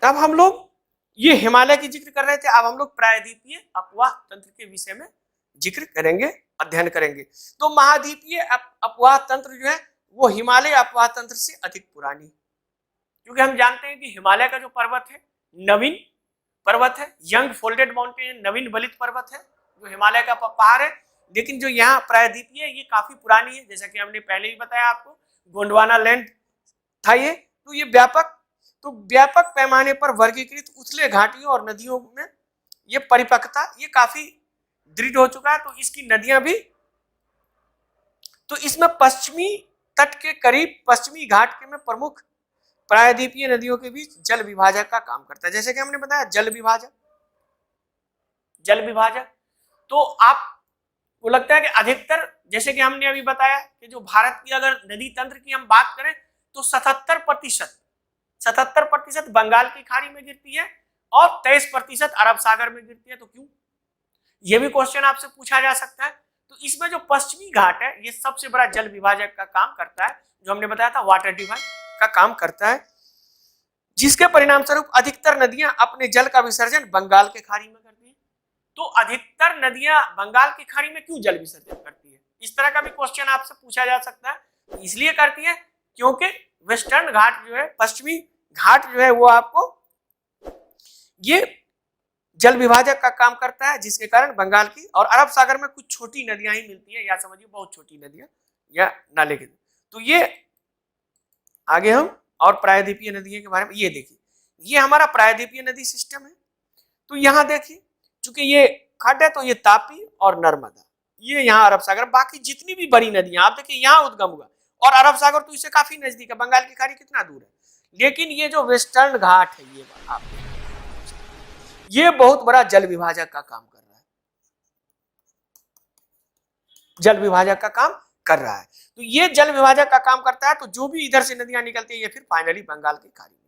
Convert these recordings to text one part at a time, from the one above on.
अब हम लोग ये हिमालय की जिक्र कर रहे थे, अब हम लोग प्रायद्वीपीय अपवाह तंत्र के विषय में जिक्र करेंगे, अध्ययन करेंगे। तो महाद्वीपीय अपवाह तंत्र जो है वो हिमालय अपवाह तंत्र से अधिक पुरानी, क्योंकि हम जानते हैं कि हिमालय का जो पर्वत है नवीन पर्वत है, यंग फोल्डेड माउंटेन, नवीन बलित पर्वत है जो हिमालय का पहाड़ है। लेकिन जो यहाँ प्रायद्वीपीय ये काफी पुरानी है, जैसा कि हमने पहले ही बताया आपको, गोंडवाना लैंड था ये। तो ये व्यापक पैमाने पर वर्गीकृत उथले घाटियों और नदियों में ये परिपक्वता ये काफी दृढ़ हो चुका है। तो इसकी नदियां भी, तो इसमें पश्चिमी तट के करीब पश्चिमी घाट के में प्रमुख प्रायद्वीपीय नदियों के बीच जल विभाजक का काम करता है। जैसे कि हमने बताया जल विभाजक तो आपको लगता है कि अधिकतर, जैसे कि हमने अभी बताया कि जो भारत की अगर नदी तंत्र की हम बात करें तो 77% बंगाल की खाड़ी में गिरती है और 23% अरब सागर में गिरती है। तो क्यों, यह भी क्वेश्चन आपसे पूछा जा सकता है। तो इसमें जो पश्चिमी घाट है ये सबसे बड़ा जल विभाजक का काम करता है, जो हमने बताया था वाटर डिवाइड का काम करता है, जिसके परिणाम स्वरूप अधिकतर नदियां अपने जल का विसर्जन बंगाल के खाड़ी में करती है। तो अधिकतर नदियां बंगाल की खाड़ी में क्यों जल विसर्जन करती है, इस तरह का भी क्वेश्चन आपसे पूछा जा सकता है। इसलिए करती है क्योंकि वेस्टर्न घाट जो है, पश्चिमी घाट जो है वो आपको ये जल विभाजक का काम करता है, जिसके कारण बंगाल की और अरब सागर में कुछ छोटी नदियां ही मिलती है, या समझिए बहुत छोटी नदियां या नाले के। तो ये आगे हम और प्रायद्वीपीय नदियों के बारे में ये देखिए, ये हमारा प्रायद्वीपीय नदी सिस्टम है। तो यहाँ देखिए चूंकि ये खड्ड है तो ये तापी और नर्मदा, ये यहाँ अरब सागर, बाकी जितनी भी बड़ी नदियां आप देखिए यहाँ उद्गम हुआ, और अरब सागर तो इससे काफी नजदीक है, बंगाल की खाड़ी कितना दूर है। लेकिन ये जो वेस्टर्न घाट है ये बहुत बड़ा जल विभाजक का काम कर रहा है, जल विभाजक का काम कर रहा है। तो ये जल विभाजक का काम करता है, तो जो भी इधर से नदियां निकलती है ये फिर फाइनली बंगाल की खाड़ी में।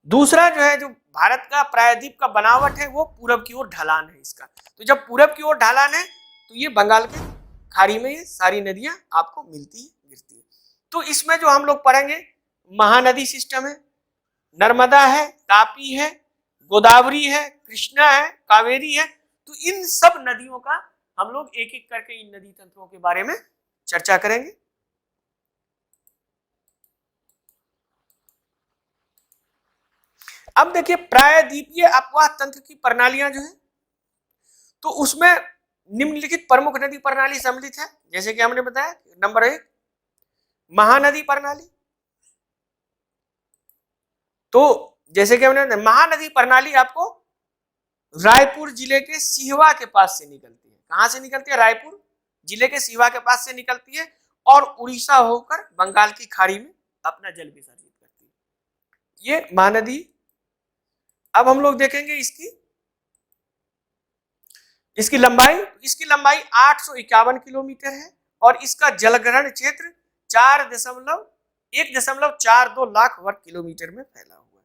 दूसरा जो है, जो भारत का प्रायद्वीप का बनावट है वो पूरब की ओर ढलान है इसका। तो जब पूरब की ओर ढलान है तो ये बंगाल के खाड़ी में ये सारी नदियां आपको मिलती है, गिरती है। तो इसमें जो हम लोग पढ़ेंगे महानदी सिस्टम है, नर्मदा है, तापी है, गोदावरी है, कृष्णा है, कावेरी है। तो इन सब नदियों का हम लोग एक एक करके इन नदी तंत्रों के बारे में चर्चा करेंगे। अब देखिए प्रायद्वीपीय अपवाह तंत्र की प्रणालियां जो है, तो उसमें निम्नलिखित प्रमुख नदी प्रणाली सम्मिलित है। जैसे कि हमने बताया नंबर 1 महानदी प्रणाली। तो जैसे कि हमने महानदी प्रणाली आपको रायपुर जिले के सिहवा के पास से निकलती है। कहां से निकलती है? रायपुर जिले के सिहवा के पास से निकलती है और उड़ीसा होकर बंगाल की खाड़ी में अपना जल विसर्जित करती है, ये महानदी। अब हम लोग देखेंगे इसकी लंबाई 851 किलोमीटर है और इसका जलग्रहण क्षेत्र 1.42 लाख वर्ग किलोमीटर में फैला हुआ है।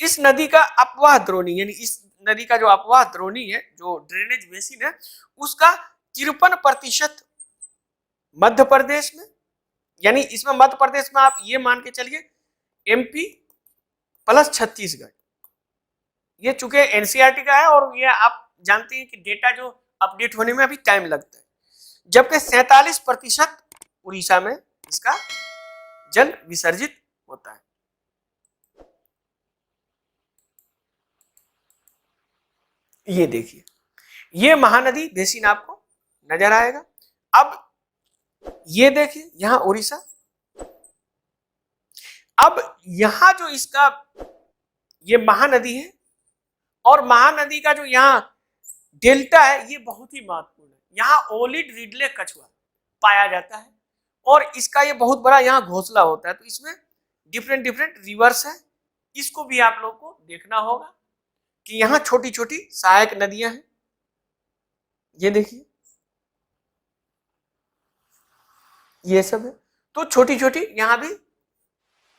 इस नदी का अपवाह द्रोणी, यानी इस नदी का जो अपवाह द्रोणी है, जो ड्रेनेज बेसिन है, उसका 53% मध्य प्रदेश में, यानी इसमें मध्य प्रदेश में आप ये मान के चलिए एमपी प्लस छत्तीसगढ़, ये चूंकि एनसीईआरटी का है और ये आप जानते हैं कि डेटा जो अपडेट होने में अभी टाइम लगता है, जबकि 47% उड़ीसा में इसका जल विसर्जित होता है। ये देखिए ये महानदी बेसिन आपको नजर आएगा। अब ये देखिए यहां उड़ीसा, अब यहां जो इसका ये महानदी है और महानदी का जो यहाँ डेल्टा है ये बहुत ही महत्वपूर्ण है। यहाँ ओलिड रिडले कछुआ पाया जाता है और इसका ये बहुत बड़ा यहाँ घोंसला होता है। तो इसमें डिफरेंट रिवर्स है, इसको भी आप लोग को देखना होगा कि यहाँ छोटी छोटी सहायक नदियां हैं। ये देखिए ये सब है, तो छोटी छोटी यहाँ भी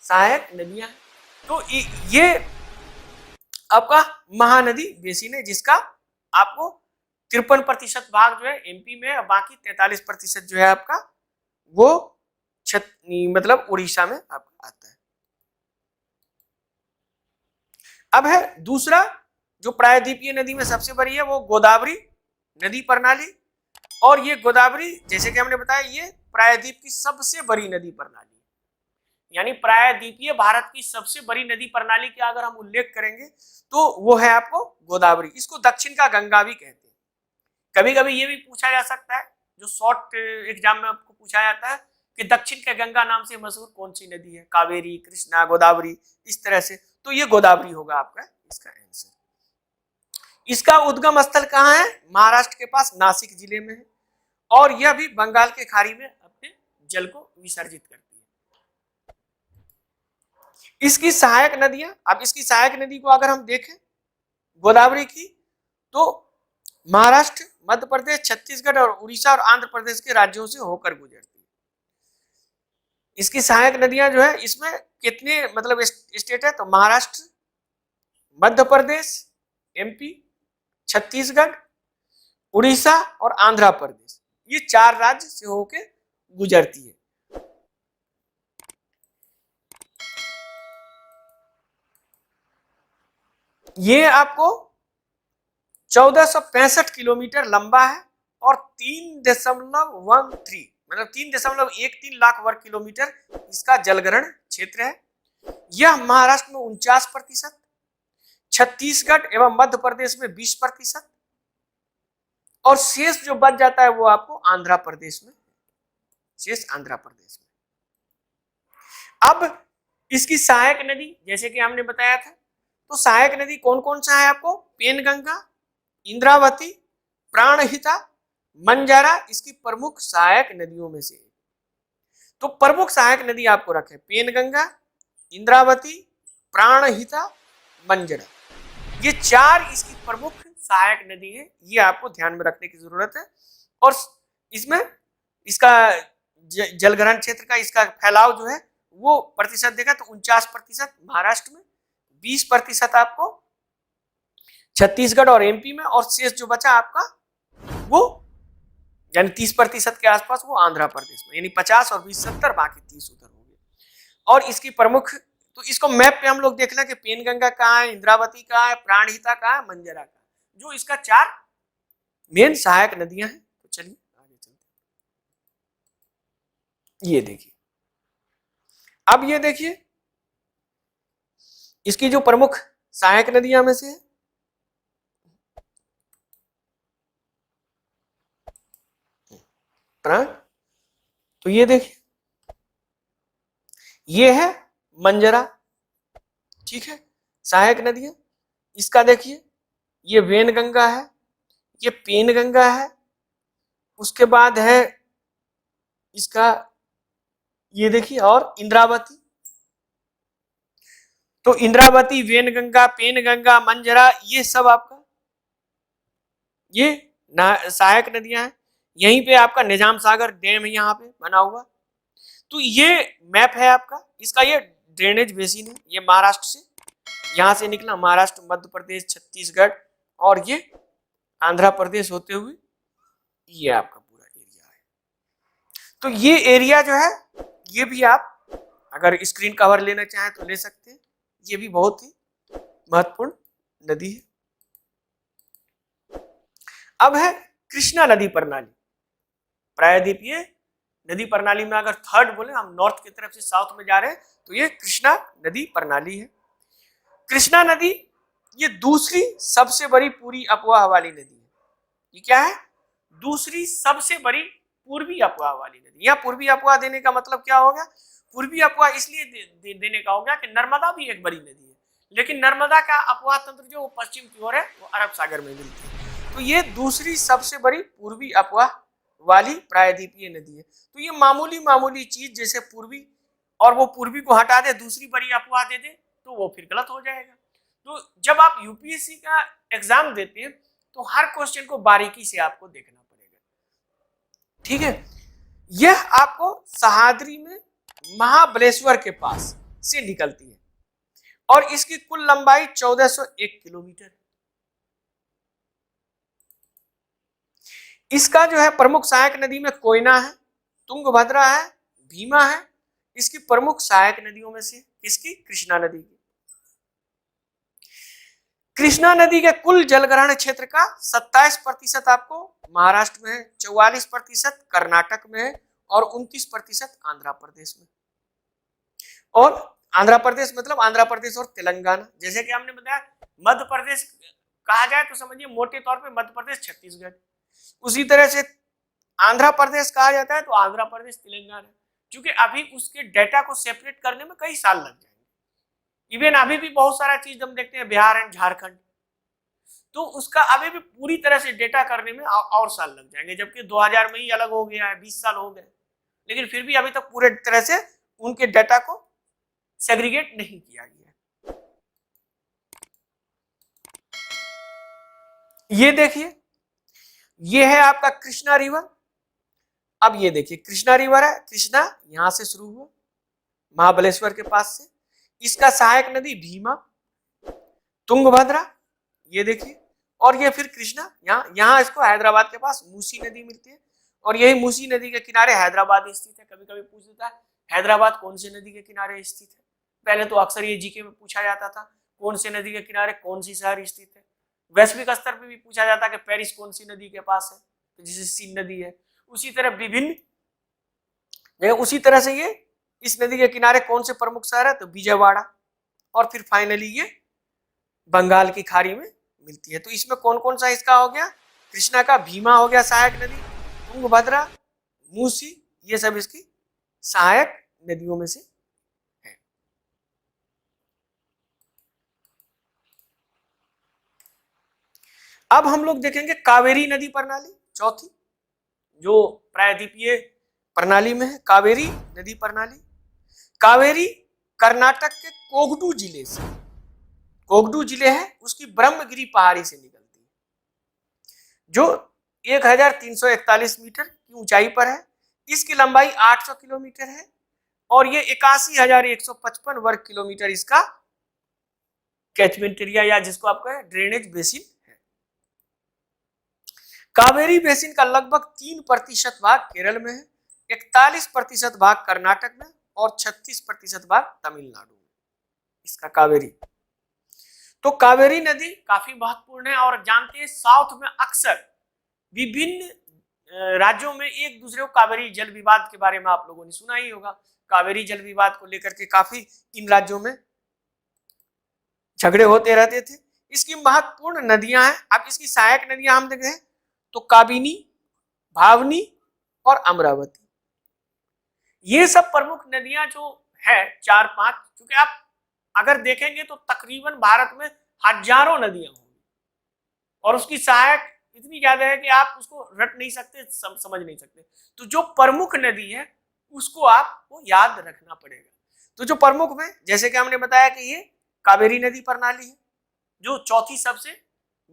सहायक नदियां हैं। तो ये आपका महानदी बेसिन है, जिसका आपको 53% भाग जो है एमपी में, बाकी 43% जो है आपका वो मतलब उड़ीसा में आपका आता है। अब है दूसरा जो प्रायद्वीपीय नदी में सबसे बड़ी है वो गोदावरी नदी प्रणाली। और ये गोदावरी जैसे कि हमने बताया ये प्रायद्वीप की सबसे बड़ी नदी प्रणाली, यानी प्रायद्वीपीय भारत की सबसे बड़ी नदी प्रणाली का अगर हम उल्लेख करेंगे तो वो है आपको गोदावरी। इसको दक्षिण का गंगा भी कहते हैं। कभी कभी ये भी पूछा जा सकता है, जो शॉर्ट एग्जाम में आपको पूछा जाता है कि दक्षिण के गंगा नाम से मशहूर कौन सी नदी है, कावेरी, कृष्णा, गोदावरी, इस तरह से, तो ये गोदावरी होगा आपका इसका आंसर। इसका उद्गम स्थल कहाँ है? महाराष्ट्र के पास नासिक जिले में है और यह भी बंगाल के खाड़ी में अपने जल को विसर्जित करती है। इसकी सहायक नदियां, अब इसकी सहायक नदी को अगर हम देखें गोदावरी की, तो महाराष्ट्र, मध्य प्रदेश, छत्तीसगढ़ और उड़ीसा और आंध्र प्रदेश के राज्यों से होकर गुजरती है। इसकी सहायक नदियां जो है इसमें कितने मतलब स्टेट है, तो महाराष्ट्र, मध्य प्रदेश, एमपी, छत्तीसगढ़, उड़ीसा और आंध्र प्रदेश, ये 4 राज्य से होकर गुजरती है। ये आपको 1465 किलोमीटर लंबा है और 3.13 मतलब 3.13 लाख वर्ग किलोमीटर इसका जलग्रहण क्षेत्र है। यह महाराष्ट्र में 49%, छत्तीसगढ़ एवं मध्य प्रदेश में 20% और शेष जो बच जाता है वो आपको आंध्र प्रदेश में, शेष आंध्र प्रदेश में। अब इसकी सहायक नदी जैसे कि हमने बताया था, तो सहायक नदी कौन कौन सा है आपको? पेनगंगा, इंद्रावती, प्राणहिता, मंजारा इसकी प्रमुख सहायक नदियों में से। तो प्रमुख सहायक नदी आपको रखे पेनगंगा, इंद्रावती, प्राणहिता, मंजारा, ये 4 इसकी प्रमुख सहायक नदी है, ये आपको ध्यान में रखने की जरूरत है। और इसमें इसका जलग्रहण क्षेत्र का इसका फैलाव जो है वो प्रतिशत देखा तो 49% महाराष्ट्र में, 20% आपको छत्तीसगढ़ और एमपी में और शेष जो बचा आपका वो यानी 30% के आसपास वो आंध्र प्रदेश में, यानी 50 और 20 70 बाकी 30 उधर हो गए। और इसकी प्रमुख, तो इसको मैप पे हम लोग देख लें कि पेनगंगा कहाँ है, इंद्रावती कहाँ है, प्राणहिता कहाँ है, मंजरा कहाँ है, जो इसका 4 मेन सहायक नदियां हैं। तो चलिए आगे चलते हैं। ये देखिए, अब ये देखिए इसकी जो प्रमुख सहायक नदियां में से है, प्राण, तो ये देखिए ये है मंजरा, ठीक है, सहायक नदियां। इसका देखिए ये वेनगंगा है, ये पेनगंगा है, उसके बाद है इसका ये देखिए और इंद्रावती। तो इंद्रावती, वेनगंगा, पेनगंगा, मंजरा ये सब आपका ये सहायक नदियां हैं। यहीं पे आपका निजाम सागर डैम है यहाँ पे बना हुआ। तो ये मैप है आपका, इसका ये ड्रेनेज बेसिन है, ये महाराष्ट्र से यहाँ से निकला, महाराष्ट्र, मध्य प्रदेश, छत्तीसगढ़ और ये आंध्र प्रदेश होते हुए ये आपका पूरा एरिया है। तो ये एरिया जो है ये भी आप अगर स्क्रीन कवर लेना चाहें तो ले सकते हैं, ये भी बहुत ही महत्वपूर्ण नदी है। अब है कृष्णा नदी प्रणाली। प्रायद्वीपीय नदी प्रणाली में अगर थर्ड बोले, हम नॉर्थ की तरफ से साउथ में जा रहे हैं, तो ये कृष्णा नदी प्रणाली है। कृष्णा नदी ये दूसरी सबसे बड़ी पूरी अफवाह वाली नदी है। ये क्या है? दूसरी सबसे बड़ी पूर्वी अफवाह वाली नदी। यह पूर्वी अफवाह देने का मतलब क्या होगा? पूर्वी अफवाह इसलिए देने का होगा कि नर्मदा भी एक बड़ी नदी है, लेकिन नर्मदा का अफवाह तंत्र जो पश्चिम की ओर है वो अरब सागर में मिलती है। तो ये दूसरी सबसे बड़ी पूर्वी अफवाह वाली प्रायद्वीपीय नदी है। तो ये मामूली चीज जैसे पूर्वी, और वो पूर्वी को हटा दे दूसरी बड़ी अफवाह दे दे तो वो फिर गलत हो जाएगा। तो जब आप यूपीएससी का एग्जाम देते हैं तो हर क्वेश्चन को बारीकी से आपको देखना पड़ेगा, ठीक है। यह आपको सहाद्री में महाबलेश्वर के पास से निकलती है और इसकी कुल लंबाई 1401 किलोमीटर है। इसका जो है प्रमुख सहायक नदी में कोयना है, तुंगभद्रा है, भीमा है। इसकी प्रमुख सहायक नदियों में से किसकी? कृष्णा नदी की। कृष्णा नदी के कुल जलग्रहण क्षेत्र का 27% आपको महाराष्ट्र में है, 44% कर्नाटक में है और 29% आंध्र प्रदेश में। और आंध्र प्रदेश मतलब आंध्र प्रदेश और तेलंगाना। जैसे कि हमने बताया मध्य प्रदेश कहा जाए तो समझिए मोटे तौर पे मध्य प्रदेश छत्तीसगढ़, उसी तरह से आंध्र प्रदेश कहा जाता है तो आंध्र प्रदेश तेलंगाना। क्योंकि अभी उसके डेटा को सेपरेट करने में कई साल लग जाएंगे। इवन अभी भी बहुत सारा चीज हम देखते हैं बिहार एंड झारखंड, तो उसका अभी भी पूरी तरह से डेटा करने में और साल लग जाएंगे, जबकि 2000 में ही अलग हो गया है, 20 साल हो गए, लेकिन फिर भी अभी तक पूरे तरह से उनके डेटा को सेग्रीगेट नहीं किया गया। ये देखिए ये है आपका कृष्णा रिवर। अब ये देखिए कृष्णा रिवर है, कृष्णा यहां से शुरू हुआ महाबलेश्वर के पास से, इसका सहायक नदी भीमा, तुंगभद्रा, ये देखिए, और ये फिर कृष्णा यहाँ इसको हैदराबाद के पास मूसी नदी मिलती है और यही मूसी नदी के किनारे हैदराबाद स्थित है। कभी कभी पूछ देता है हैदराबाद कौन सी नदी के किनारे स्थित है, पहले तो अक्सर ये जीके में पूछा जाता था कौन सी नदी के किनारे कौन सी शहर स्थित है। वैश्विक स्तर पर भी पूछा जाता है कि पेरिस कौन सी नदी के पास है, तो जैसे सीन नदी है, उसी तरह विभिन्न उसी तरह से ये इस नदी के किनारे कौन से प्रमुख शहर है, तो विजयवाड़ा, और फिर फाइनली ये बंगाल की खाड़ी में मिलती है। तो इसमें कौन कौन सा इसका हो गया, कृष्णा का भीमा हो गया सहायक नदी, तुंगभद्रा, मूसी, ये सब इसकी सहायक नदियों में से है। अब हम लोग देखेंगे कावेरी नदी प्रणाली, चौथी जो प्रायद्वीपीय प्रणाली में है, कावेरी नदी प्रणाली। कावेरी कर्नाटक के कोगडू जिले से, कोगडू जिले है उसकी ब्रह्मगिरी पहाड़ी से निकलती है, जो 1341 मीटर की ऊंचाई पर है। इसकी लंबाई 800 किलोमीटर है और ये 81,155 वर्ग किलोमीटर इसका कैचमेंट एरिया या जिसको आप कहें ड्रेनेज बेसिन है। कावेरी बेसिन का लगभग 3% भाग केरल में है, 41% भाग कर्नाटक में और 36% भाग तमिलनाडु में इसका कावेरी। तो कावेरी नदी काफी महत्वपूर्ण है और जानते हैं साउथ में अक्सर विभिन्न राज्यों में एक दूसरे को कावेरी जल विवाद के बारे में आप लोगों ने सुना ही होगा। कावेरी जल विवाद को लेकर के काफी इन राज्यों में झगड़े होते रहते थे। इसकी महत्वपूर्ण नदियां हैं, अब इसकी सहायक नदियां हम देखें तो काबिनी, भावनी और अमरावती, ये सब प्रमुख नदियां जो है 4-5, क्योंकि आप अगर देखेंगे तो तकरीबन भारत में हजारों नदियां होंगी और उसकी सहायक इतनी ज्यादा है कि आप उसको रट नहीं सकते, समझ नहीं सकते। तो जो प्रमुख नदी है उसको आपको याद रखना पड़ेगा। तो जो प्रमुख में जैसे कि हमने बताया कि ये कावेरी नदी प्रणाली है जो चौथी सबसे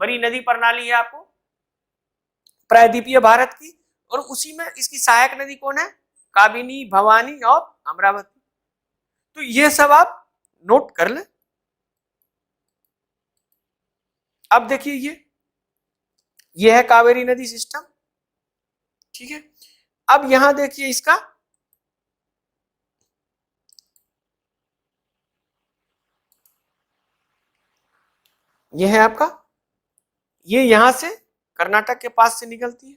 बड़ी नदी प्रणाली है आपको प्रायद्वीपीय भारत की, और उसी में इसकी सहायक नदी कौन है, काबिनी, भवानी और अमरावती। तो ये सब आप नोट कर लें। अब देखिए ये है कावेरी नदी सिस्टम, ठीक है। अब यहां देखिए इसका ये है आपका, ये यहां से कर्नाटक के पास से निकलती है,